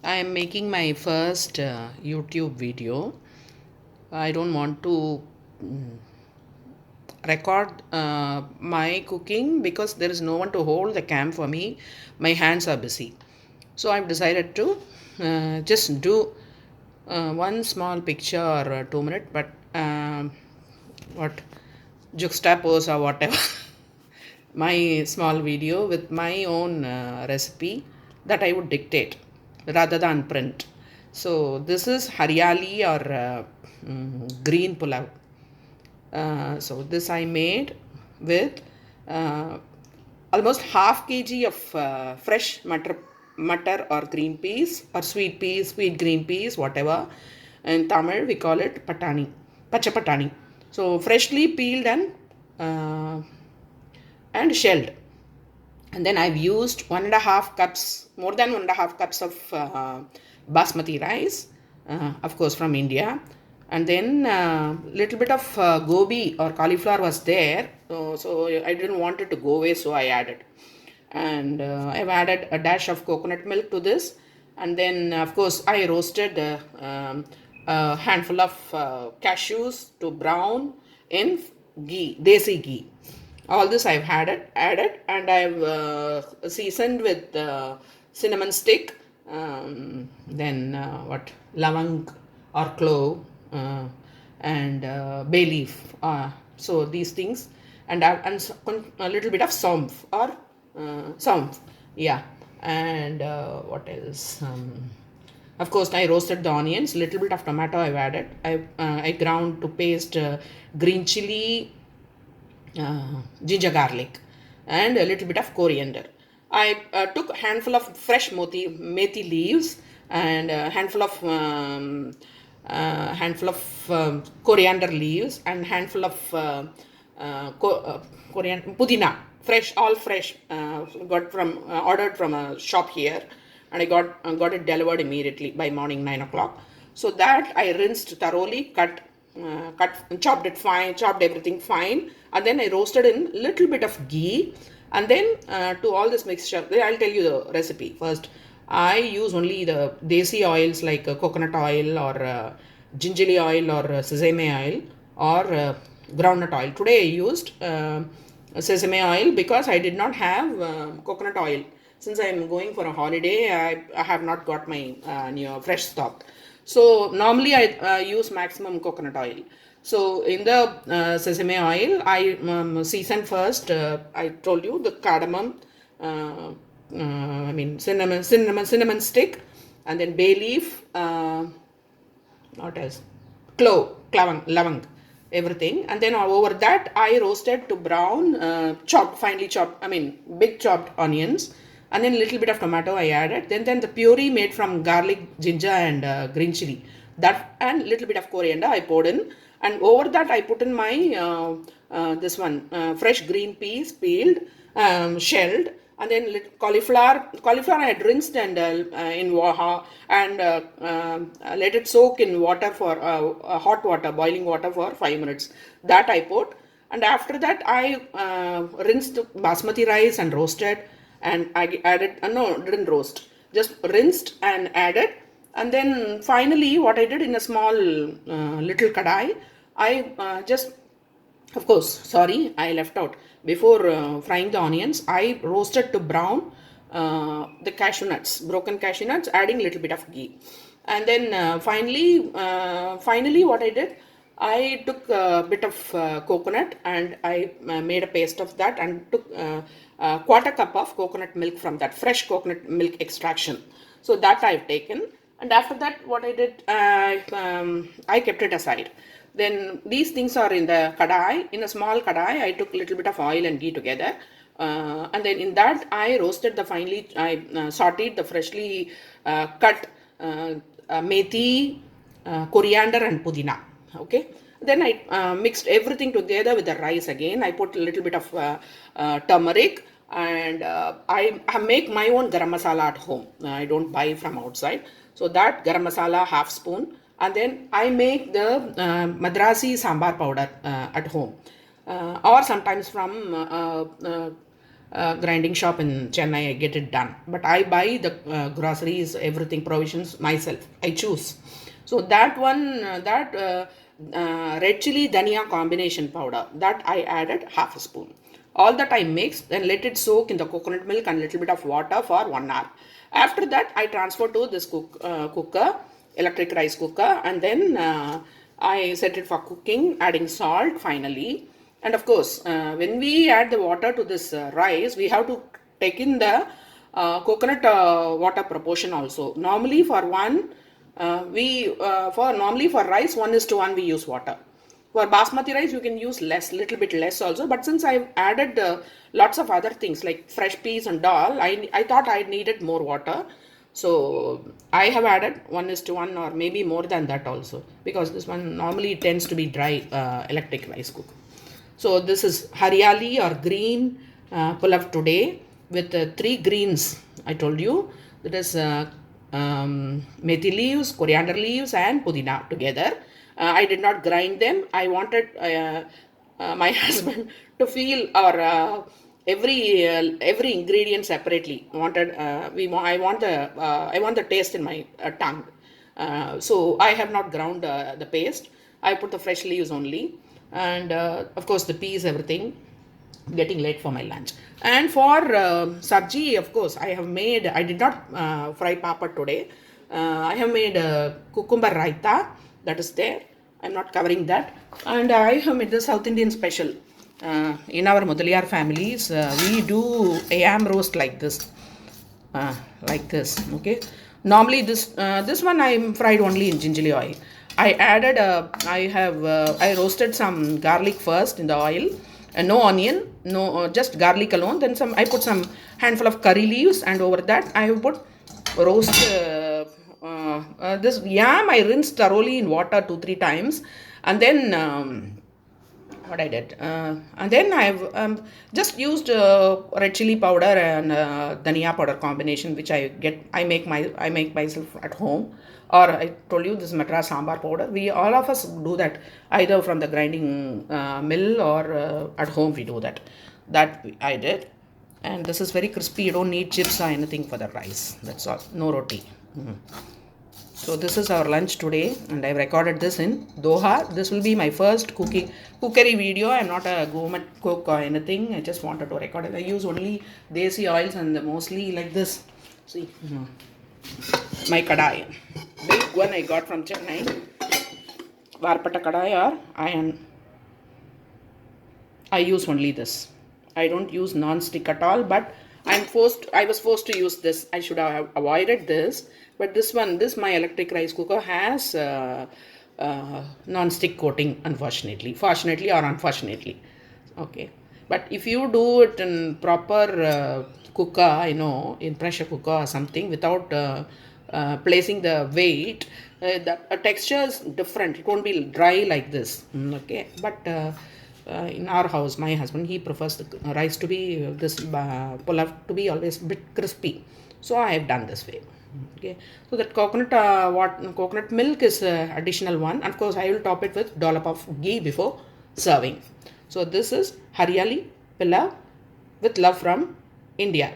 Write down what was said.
I am making my first YouTube video. I don't want to record my cooking because there is no one to hold the cam for me. My hands are busy. So I've decided to just do one small picture or 2 minute, but what juxtapose or whatever my small video with my own recipe that I would dictate rather than print. So this is Hariyali or Green Pilav. So this I made with uh, almost half kg of fresh mutter or green peas or sweet peas, sweet green peas, whatever. In Tamil we call it patani, pacha patani. So freshly peeled uh, and shelled. And then I've used 1.5 cups, more than 1.5 cups of basmati rice, of course from India. And then little bit of gobi or cauliflower was there, so I didn't want it to go away, so I added. And I've added a dash of coconut milk to this. And then of course I roasted a handful of cashews to brown in ghee, desi ghee. All this I've added, and I've seasoned with cinnamon stick, then what lavang or clove, and bay leaf. So these things, and a little bit of saunf or saunf, yeah, and what else? Of course, I roasted the onions. Little bit of tomato I've added. I ground to paste green chilli, ginger garlic, and a little bit of coriander. I took a handful of fresh methi leaves and a handful of coriander leaves and handful of coriander pudhina, fresh, all fresh. Got from ordered from a shop here, and I got it delivered immediately by morning 9 o'clock. So that I rinsed thoroughly, chopped it fine, chopped everything fine, and then I roasted in little bit of ghee. And then to all this mixture, I'll tell you the recipe. First, I use only the desi oils like coconut oil or gingerly oil or sesame oil or groundnut oil. Today I used sesame oil because I did not have coconut oil. Since I am going for a holiday, I have not got my fresh stock. So normally I use maximum coconut oil. So in the sesame oil, I season first. I told you the cardamom, cinnamon stick, and then bay leaf. What else? Clove, lavang, everything. And then over that, I roasted to brown, finely chopped. Big chopped onions. And then a little bit of tomato I added. Then the puree made from garlic, ginger, and green chili. That and little bit of coriander I poured in. And over that I put in my this one fresh green peas peeled, shelled, and then cauliflower I had rinsed and in water and let it soak in water for hot water, boiling water for 5 minutes. That I put, and after that I rinsed basmati rice and roasted, and I added no, didn't roast, just rinsed and added. And then finally what I did, in a small little kadai, I just, of course, sorry, I left out. Before frying the onions, I roasted to brown the cashew nuts, broken cashew nuts, adding a little bit of ghee. And then finally what I did, I took a bit of coconut and I made a paste of that, and took a quarter cup of coconut milk from that, fresh coconut milk extraction. So that I've taken. And after that, what I did, I kept it aside. Then these things are in the kadai. In a small kadai, I took a little bit of oil and ghee together. And then in that, I roasted I sauteed the freshly cut methi, coriander, and pudhina. Okay. Then I mixed everything together with the rice again. I put a little bit of turmeric, and I make my own garam masala at home. I don't buy from outside. So that garam masala, half spoon. And then I make the Madrasi sambar powder at home, or sometimes from grinding shop in Chennai. I get it done, but I buy the groceries, everything, provisions myself. I choose. So that one, red chili dhania combination powder, that I added half a spoon. All that I mix, then let it soak in the coconut milk and little bit of water for 1 hour. After that, I transfer to this cooker, electric rice cooker, and then I set it for cooking, adding salt finally. And of course, when we add the water to this rice, we have to take in the coconut water proportion also. Normally for one, normally for rice 1:1 we use water. For basmati rice you can use less, little bit less also. But since I've added lots of other things like fresh peas and all, I thought I needed more water. So I have added 1:1 or maybe more than that also, because this one normally tends to be dry electric rice cooker. So this is Hariyali or green Pilav today with 3 greens. I told you that is methi leaves, coriander leaves and pudhina together. I did not grind them. I wanted my husband to feel or every ingredient separately. I want the taste in my tongue. So I have not ground the paste. I put the fresh leaves only, and of course the peas, everything. Getting late for my lunch. And for sabji, of course, I did not fry papad today. I have made cucumber raitha, that is there. I'm not covering that. And I have made the South Indian special. In our Mudaliar families, we do yam roast like this. Okay. Normally this one I'm fried only in gingerly oil. I roasted some garlic first in the oil. No onion, no, just garlic alone. Then I put some handful of curry leaves, and over that I have put roast this yam. I rinsed thoroughly in water 2-3 times, and then what I did, and then I've just used red chili powder and dhania powder combination, which I make myself at home. Or I told you this Madras sambar powder. All of us do that either from the grinding mill or at home we do that. That I did, and this is very crispy. You don't need chips or anything for the rice. That's all. No roti. So this is our lunch today, and I've recorded this in Doha. This will be my first cookery video. I'm not a gourmet cook or anything. I just wanted to record it. I use only desi oils and mostly like this. See. My kadai, big one I got from Chennai, Varpata kadai or iron. I use only this. I don't use non-stick at all, but I was forced to use this. I should have avoided this, but this my electric rice cooker has non-stick coating, fortunately or unfortunately. Okay, but if you do it in proper cooker, in pressure cooker or something, without placing the weight, the texture is different. It won't be dry like this. Okay, but in our house, my husband, he prefers the rice to be pulav to be always a bit crispy. So I have done this way. Okay, so that coconut milk is additional one. Of course, I will top it with dollop of ghee before serving. So this is Hariyali Pilav with love from India.